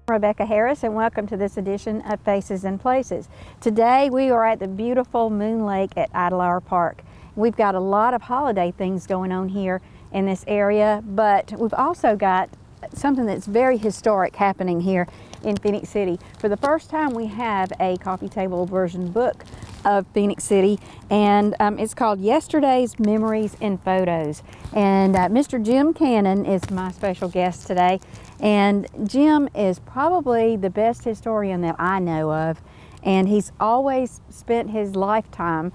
Rebecca Harris, and welcome to this edition of Faces and Places. Today we are at the beautiful Moon Lake at Idlehour Park. We've got a lot of holiday things going on here in this area, but we've also got something that's very historic happening here in Phenix City. For the first time we have a coffee table version book of Phenix City, and it's called Yesterday's Memories and Photos. And Mr. Jim Cannon is my special guest today. And Jim is probably the best historian that I know of, and he's always spent his lifetime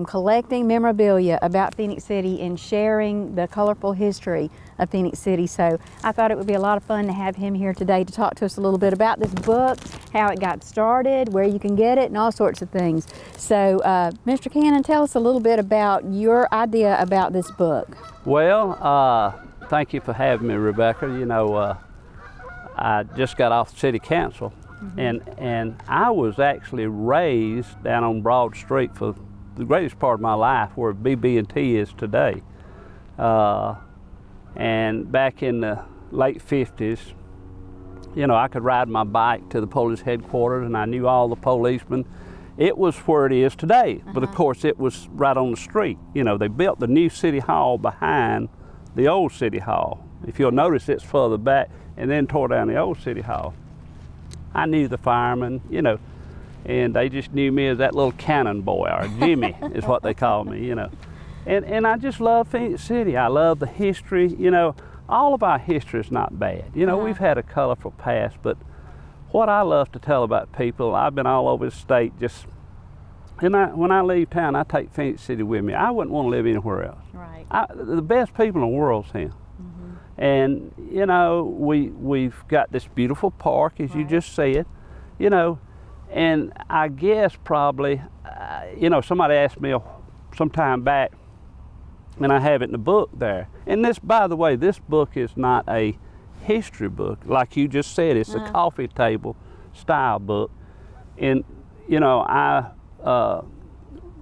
collecting memorabilia about Phenix City and sharing the colorful history of Phenix City. So I thought it would be a lot of fun to have him here today to talk to us a little bit about this book, how it got started, where you can get it, and all sorts of things. So Mr. Cannon, tell us a little bit about your idea about this book. Well, thank you for having me, Rebecca. You know, I just got off the city council, and I was actually raised down on Broad Street for the greatest part of my life, where BB&T is today. And back in the late 50s, you know, I could ride my bike to the police headquarters, and I knew all the policemen. It was where it is today, but of course it was right on the street. You know, they built the new city hall behind the old city hall. If you'll notice, it's further back, and then tore down the old city hall. I knew the firemen, you know, and they just knew me as that little cannon boy, or Jimmy is what they called me, you know. And I just love Phenix City. I love the history. You know, all of our history is not bad. You know, we've had a colorful past, but what I love to tell about people, I've been all over the state, just, and when I leave town, I take Phenix City with me. I wouldn't want to live anywhere else. Right. The best people in the world's here. And, you know, we've got this beautiful park, as you just said, you know, and I guess probably, you know, somebody asked me some time back, and I have it in the book there. And this, by the way, this book is not a history book. Like you just said, it's a coffee table style book. And, you know, I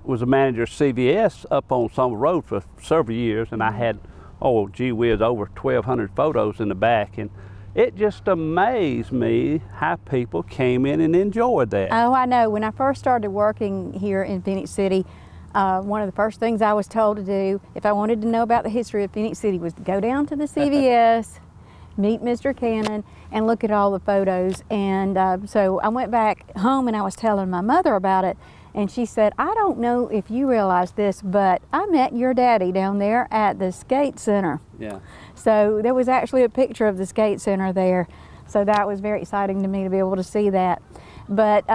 was a manager of CVS up on Summer Road for several years, and I had, oh, gee whiz, over 1,200 photos in the back. And it just amazed me how people came in and enjoyed that. Oh, I know. When I first started working here in Phenix City, one of the first things I was told to do, if I wanted to know about the history of Phenix City, was to go down to the CVS, meet Mr. Cannon, and look at all the photos. And so I went back home and I was telling my mother about it, and she said, I don't know if you realize this, but I met your daddy down there at the skate center. Yeah. So there was actually a picture of the skate center there. So that was very exciting to me to be able to see that. But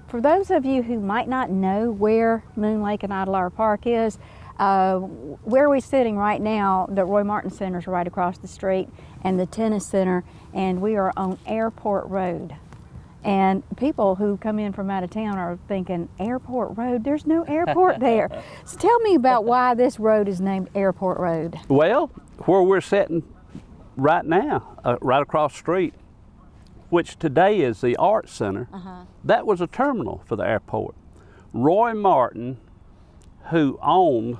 for those of you who might not know where Moon Lake and Idlehour Park is, where we're sitting right now, the Roy Martin Center is right across the street, and the tennis center, and we are on Airport Road. And people who come in from out of town are thinking, Airport Road? There's no airport there. So tell me about why this road is named Airport Road. Well, where we're sitting right now, right across the street, which today is the Art Center, that was a terminal for the airport. Roy Martin, who owned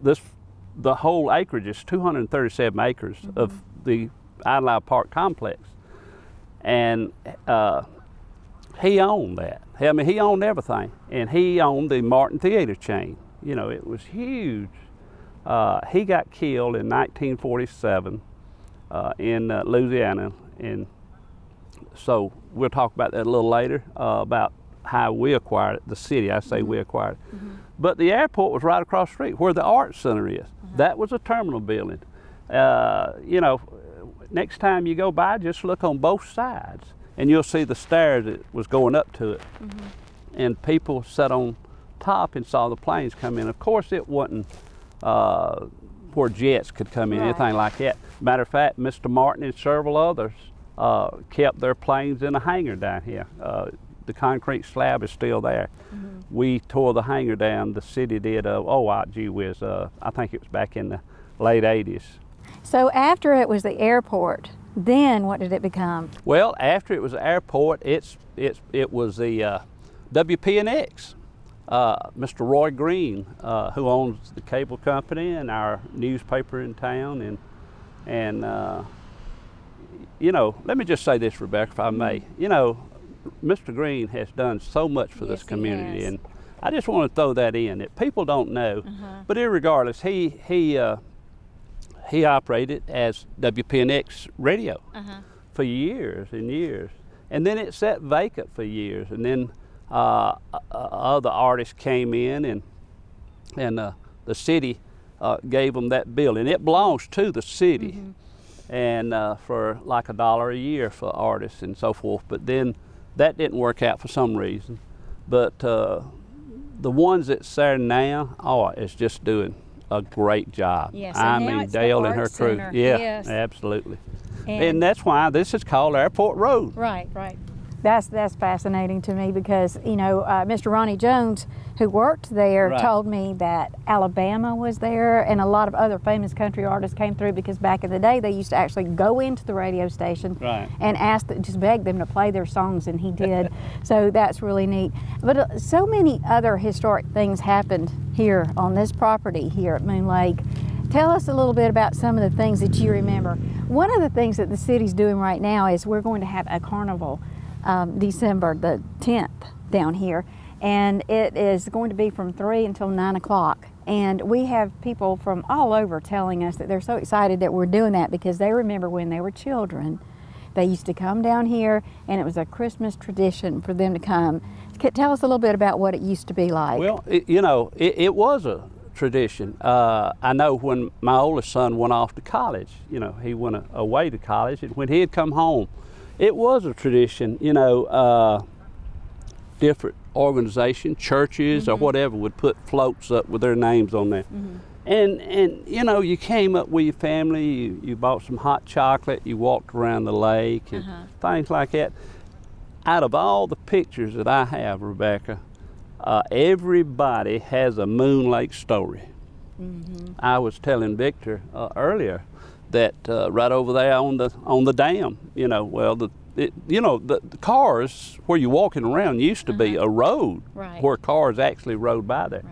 the whole acreage, is 237 acres of the Idlehour Park complex. And he owned that. I mean, he owned everything. And he owned the Martin Theater chain. You know, it was huge. He got killed in 1947 in Louisiana. And so we'll talk about that a little later, about how we acquired it, the city, I say we acquired it. But the airport was right across the street where the Art Center is. That was a terminal building. You know, next time you go by, just look on both sides and you'll see the stairs that was going up to it. And people sat on top and saw the planes come in. Of course, it wasn't where jets could come in, anything like that. Matter of fact, Mr. Martin and several others kept their planes in a hangar down here. The concrete slab is still there. We tore the hangar down, the city did, gee whiz, I think it was back in the late 80s. So after it was the airport, then what did it become? Well, after it was the airport, it was the WPNX. Mr. Roy Green, who owns the cable company and our newspaper in town, and you know, let me just say this, Rebecca, if I may. You know, Mr. Green has done so much for this community, and I just want to throw that in that people don't know. But irregardless, he operated as WPNX radio for years and years, and then it sat vacant for years, and then other artists came in, and the city gave them that building. It belongs to the city, and for like $1 a year for artists and so forth. But then that didn't work out for some reason. But the ones that's there now, it's just doing a great job. Yes, I and now mean, it's the Dale and her Arts crew. Center. Yeah, Yes. absolutely. And that's why this is called Airport Road. right. That's fascinating to me because, you know, Mr. Ronnie Jones, who worked there, told me that Alabama was there and a lot of other famous country artists came through because back in the day they used to actually go into the radio station and just beg them to play their songs, and he did. So that's really neat. But so many other historic things happened here on this property here at Moon Lake. Tell us a little bit about some of the things that you remember. One of the things that the city's doing right now is we're going to have a carnival December the 10th down here, and it is going to be from 3 until 9 o'clock. And we have people from all over telling us that they're so excited that we're doing that because they remember when they were children, they used to come down here and it was a Christmas tradition for them to come. Tell us a little bit about what it used to be like. Well, it was a tradition. I know when my oldest son went off to college, you know, he went away to college, and when he had come home, it was a tradition, you know, different organizations, churches or whatever would put floats up with their names on there. And you know, you came up with your family, you bought some hot chocolate, you walked around the lake and things like that. Out of all the pictures that I have, Rebecca, everybody has a Moon Lake story. I was telling Victor earlier that right over there on the dam, you know, well, the cars where you're walking around used to be a road where cars actually rode by there.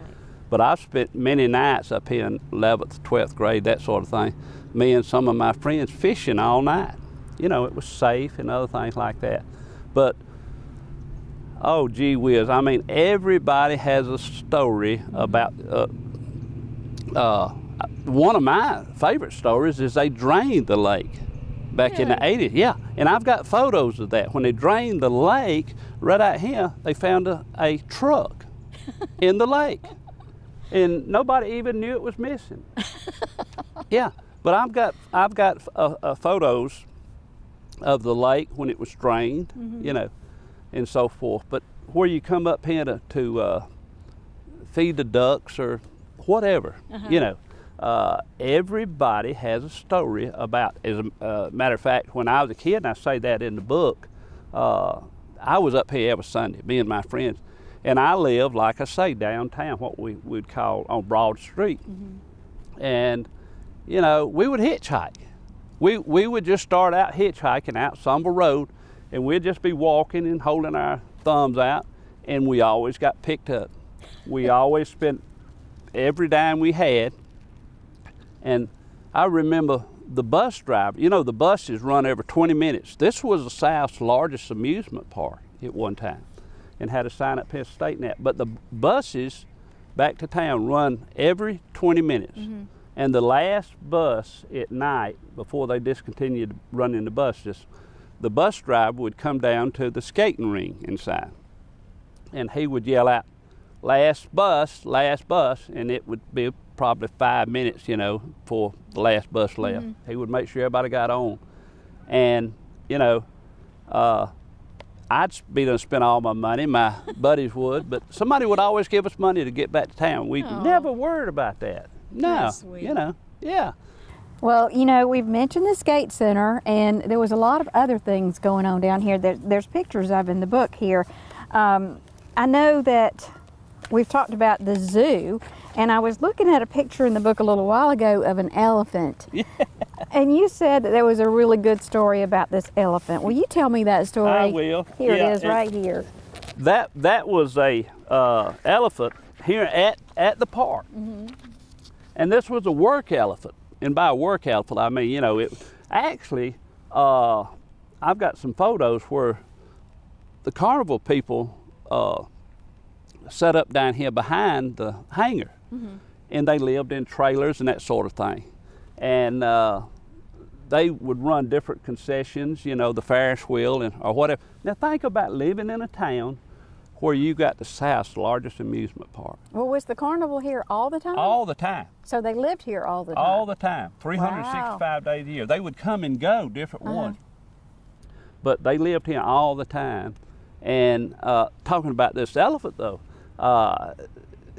But I've spent many nights up here in 11th, 12th grade, that sort of thing, me and some of my friends fishing all night. You know, it was safe and other things like that. But, oh, gee whiz, I mean, everybody has a story about one of my favorite stories is they drained the lake back in the 80s. Yeah, and I've got photos of that. When they drained the lake, right out here, they found a truck in the lake. And nobody even knew it was missing. Yeah, but I've got photos of the lake when it was drained, you know, and so forth. But where you come up here to feed the ducks or whatever, you know, everybody has a story about. As a matter of fact, when I was a kid, and I say that in the book, I was up here every Sunday, me and my friends, and I lived, like I say, downtown, what we would call on Broad Street. And, you know, we would hitchhike. We would just start out hitchhiking out Sumble Road, and we'd just be walking and holding our thumbs out, and we always got picked up. We always spent every dime we had. And I remember the bus driver, you know, the buses run every 20 minutes. This was the South's largest amusement park at one time and had a sign up here stating that. But the buses back to town run every 20 minutes. And the last bus at night, before they discontinued running the buses, the bus driver would come down to the skating ring inside. And he would yell out, last bus, and it would be probably 5 minutes, you know, before the last bus left. He would make sure everybody got on. And, you know, I'd be done spend all my money, my buddies would, but somebody would always give us money to get back to town. We never worried about that. No, you know, yeah. Well, you know, we've mentioned the skate center, and there was a lot of other things going on down here that there's pictures of in the book here. I know that we've talked about the zoo, and I was looking at a picture in the book a little while ago of an elephant. And you said that there was a really good story about this elephant. Will you tell me that story? I will. Here Yeah, it is, right here. That was a elephant here at the park, and this was a work elephant. And by a work elephant, I mean, you know, it actually. I've got some photos where the carnival people set up down here behind the hangar, and they lived in trailers and that sort of thing. And they would run different concessions, you know, the Ferris wheel or whatever. Now think about living in a town where you got the South's largest amusement park. Well, was the carnival here all the time? All the time. So they lived here all the time? All the time, 365 days a year. They would come and go, different ones. But they lived here all the time. And talking about this elephant though,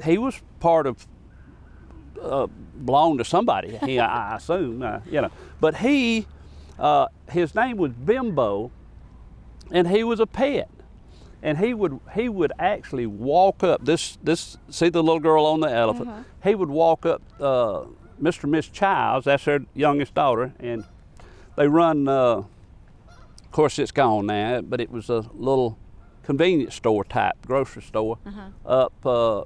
he was part of, belonged to somebody, I assume, you know. But his name was Bimbo, and he was a pet. And he would actually walk up see the little girl on the elephant. He would walk up Mr. and Miss Childs, that's their youngest daughter, and they run, of course it's gone now, but it was a little convenience store type, grocery store, up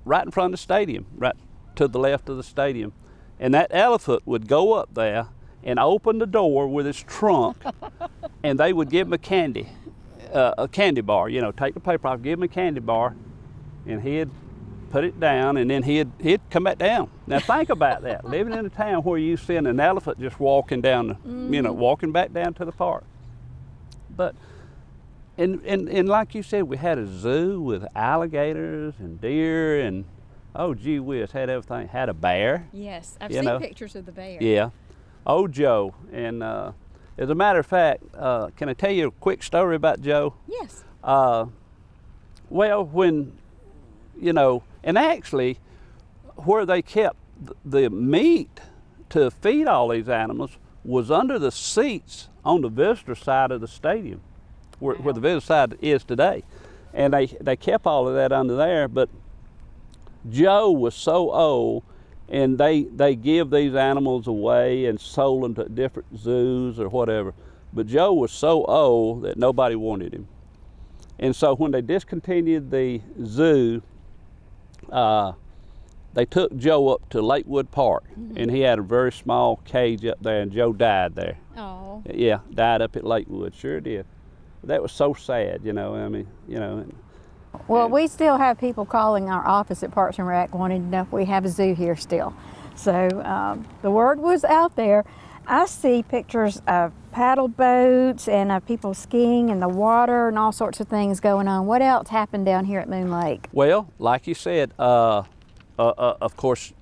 right in front of the stadium, right to the left of the stadium. And that elephant would go up there and open the door with his trunk, and they would give him a candy bar, you know, take the paper off, give him a candy bar, and he'd put it down, and then he'd come back down. Now think about that, living in a town where you see an elephant just walking down, you know, walking back down to the park. But, and like you said, we had a zoo with alligators and deer and, oh gee whiz, had everything. Had a bear. Yes, I've seen pictures of the bear. Yeah, old Joe. And as a matter of fact, can I tell you a quick story about Joe? Yes. Well, when, you know, and actually where they kept the meat to feed all these animals was under the seats on the visitor side of the stadium, where the visitor side is today. And they kept all of that under there, but Joe was so old, and they give these animals away and sold them to different zoos or whatever. But Joe was so old that nobody wanted him. And so when they discontinued the zoo, they took Joe up to Lakewood Park, and he had a very small cage up there, and Joe died there. Oh. Yeah, died up at Lakewood, sure did. That was so sad, you know, I mean, you know. Well, we still have people calling our office at Parks and Rec wanting to know if we have a zoo here still. So the word was out there. I see pictures of paddle boats and of people skiing in the water and all sorts of things going on. What else happened down here at Moon Lake? Well, like you said, of course,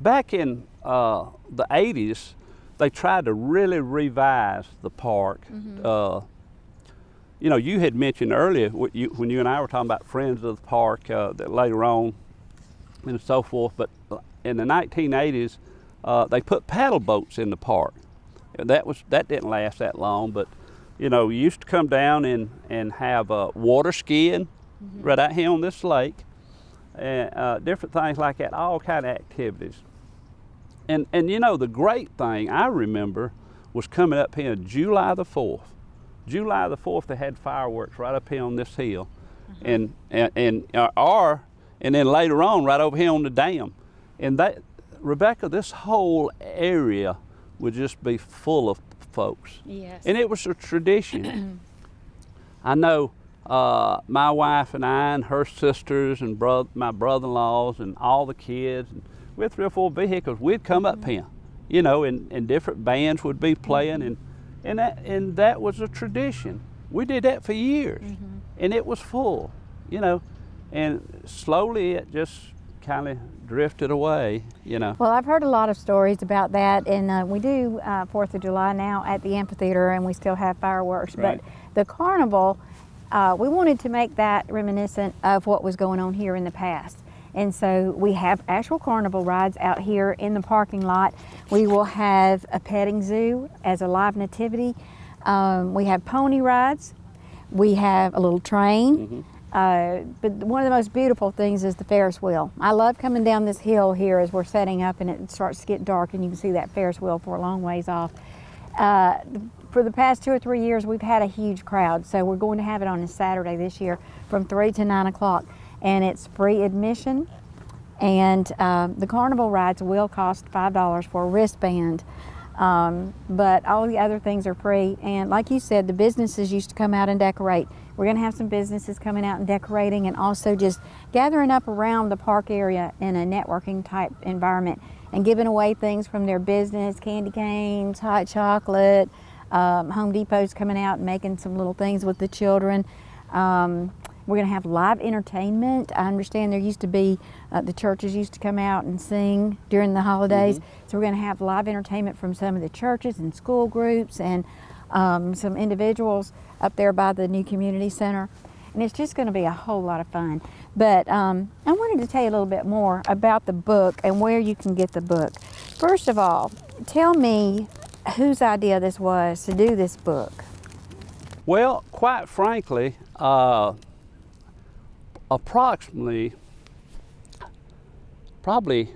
back in the 80s, they tried to really revise the park. You know, you had mentioned earlier when you and I were talking about Friends of the Park that later on and so forth, but in the 1980s, they put paddle boats in the park. That didn't last that long, but you know, you used to come down and have water skiing right out here on this lake, and different things like that, all kind of activities. And you know, the great thing I remember was coming up here July the 4th. July the 4th, they had fireworks right up here on this hill, and then later on right over here on the dam. And that, Rebecca, this whole area would just be full of folks. Yes. And it was a tradition. I know my wife and I and her sisters and my brother-in-laws and all the kids, and we had 3 or 4 vehicles, we'd come up here, you know, and different bands would be playing, and that was a tradition. We did that for years, and it was full, you know, and slowly it just kind of drifted away, you know. Well, I've heard a lot of stories about that, and we do 4th of July now at the amphitheater, and we still have fireworks. Right. But the carnival, we wanted to make that reminiscent of what was going on here in the past. And so we have actual carnival rides out here in the parking lot. We will have a petting zoo as a live nativity. We have pony rides. We have a little train. But one of the most beautiful things is the Ferris wheel. I love coming down this hill here as we're setting up and it starts to get dark and you can see that Ferris wheel for a long ways off. For the past 2 or 3 years, we've had a huge crowd, so we're going to have it on a Saturday this year from 3 to 9 o'clock, and it's free admission. And the carnival rides will cost $5 for a wristband, but all the other things are free. And like you said, the businesses used to come out and decorate. We're going to have some businesses coming out and decorating, and also just gathering up around the park area in a networking type environment and giving away things from their business, candy canes, hot chocolate. Home Depot's coming out and making some little things with the children. We're going to have live entertainment. I understand there used to be, the churches used to come out and sing during the holidays. So we're going to have live entertainment from some of the churches and school groups and some individuals up there by the new community center. And it's just going to be a whole lot of fun. But I wanted to tell you a little bit more about the book and where you can get the book. First of all, tell me whose idea this was to do this book. Well, quite frankly, approximately, probably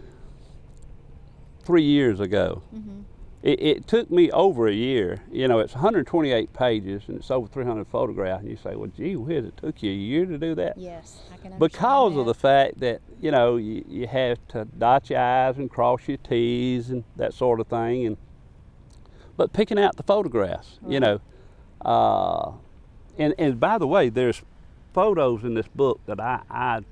3 years ago. It took me over a year. You know, it's 128 pages and it's over 300 photographs, and you say, well, gee whiz, it took you a year to do that? Yes, I can understand because that. of the fact that, you know, you have to dot your I's and cross your T's and that sort of thing. But picking out the photographs, you know. And by the way, there's photos in this book that I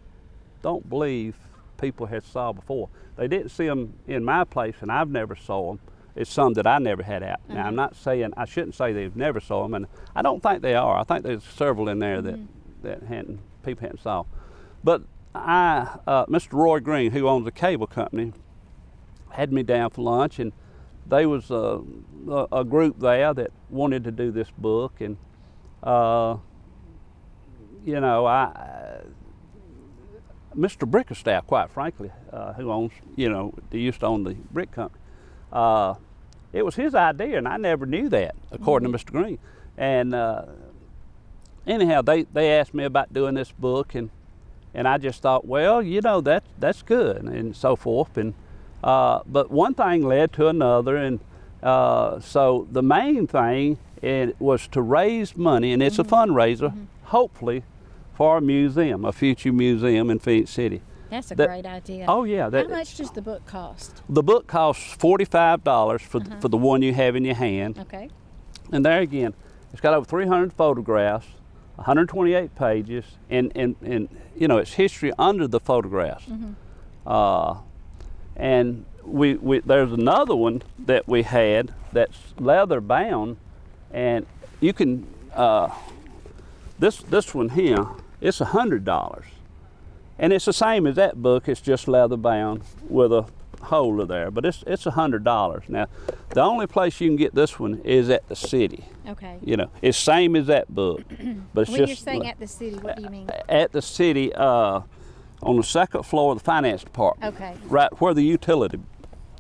don't believe people had saw before. They didn't see them in my place, and I've never saw them. It's some that I never had out. Now, I'm not saying, I shouldn't say they've never saw them, and I don't think they are. I think there's several in there that people hadn't saw. But Mr. Roy Green, who owns a cable company, had me down for lunch, and there was a group there that wanted to do this book, and you know, Mr. Brickerstaff, quite frankly, who owns, you know, they used to own the brick company, it was his idea, and I never knew that, according to Mr. Green. And anyhow, they asked me about doing this book, and I just thought, well, you know, that's good, and so forth. And but one thing led to another, and so the main thing was to raise money, and it's a fundraiser, hopefully, for a museum, a future museum in Phenix City. That's a great idea. Oh yeah. How much does the book cost? The book costs $45 for the one you have in your hand. Okay. And there again, it's got over 300 photographs, 128 pages, and you know, it's history under the photographs. And there's another one that we had that's leather bound, and you can this one here, it's $100, and it's the same as that book. It's just leather bound with a holder there, but it's $100. Now, the only place you can get this one is at the city. Okay. You know, it's same as that book, but it's when just you're saying at the city, what do you mean? At the city, on the second floor of the finance department. Okay. Right where the utility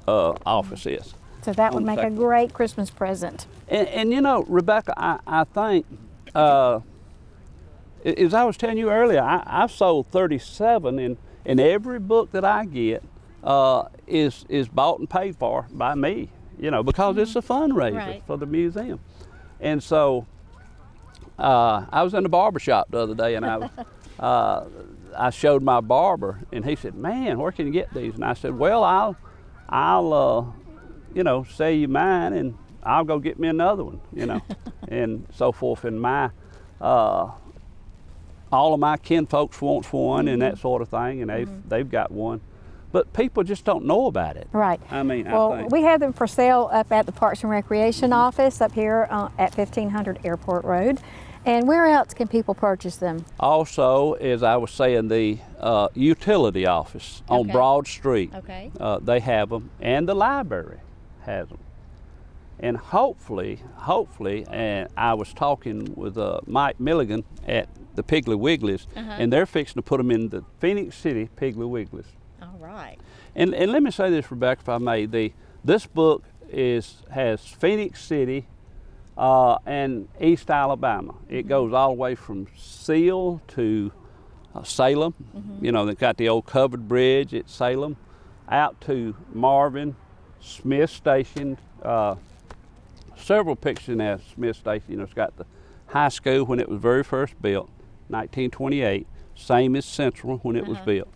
office is. So that would make a great Christmas present. And you know, Rebecca, I think, as I was telling you earlier, I've sold 37, and every book that I get is bought and paid for by me, you know, because it's a fundraiser for the museum. And so I was in the barber shop the other day, and I showed my barber, and he said, man, where can you get these? And I said, well, I'll you know, sell you mine, and I'll go get me another one, you know, and so forth. And my all of my kin folks wants one, and that sort of thing, and they've got one. But people just don't know about it. Right. I mean, well, I think. we have them for sale up at the Parks and Recreation office up here at 1500 Airport Road. And where else can people purchase them? Also, as I was saying, the utility office on Broad Street. Okay. They have them, and the library has them. And hopefully, and I was talking with Mike Milligan at the Piggly Wigglies, and they're fixing to put them in the Phenix City Piggly Wigglies. All right. And let me say this, Rebecca, if I may. This book has Phenix City and East Alabama. It goes all the way from Seal to Salem. You know, they've got the old covered bridge at Salem, out to Marvin, Smith Station, several pictures in there, Miss Stacy. You know, it's got the high school when it was very first built, 1928, same as Central when it was built.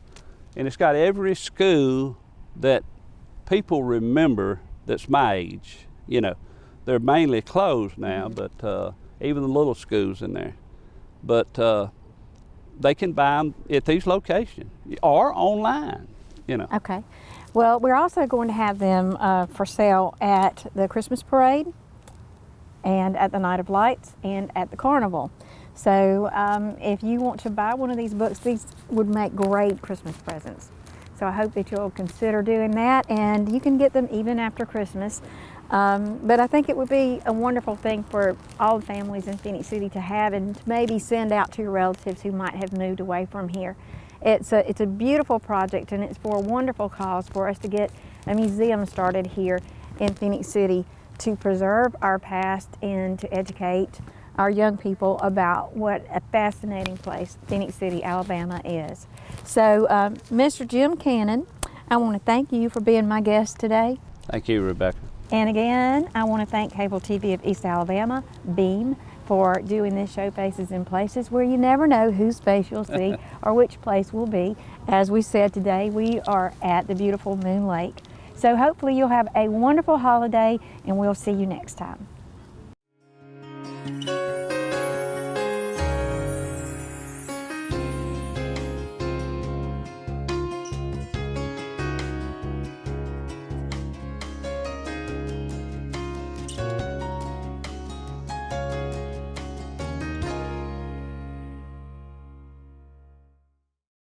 And it's got every school that people remember that's my age. You know, they're mainly closed now, but even the little schools in there. But they can buy them at these locations or online, you know. Okay. Well, we're also going to have them for sale at the Christmas parade and at the Night of Lights and at the carnival. So if you want to buy one of these books, these would make great Christmas presents. So I hope that you'll consider doing that, and you can get them even after Christmas. But I think it would be a wonderful thing for all the families in Phenix City to have, and to maybe send out to your relatives who might have moved away from here. It's a beautiful project, and it's for a wonderful cause for us to get a museum started here in Phenix City to preserve our past and to educate our young people about what a fascinating place Phenix City, Alabama is. So, Mr. Jim Cannon, I want to thank you for being my guest today. Thank you, Rebecca. And again, I want to thank Cable TV of East Alabama, Beam, for doing this show, Faces in Places, where you never know whose face you'll see or which place will be. As we said today, we are at the beautiful Moon Lake. So hopefully you'll have a wonderful holiday, and we'll see you next time.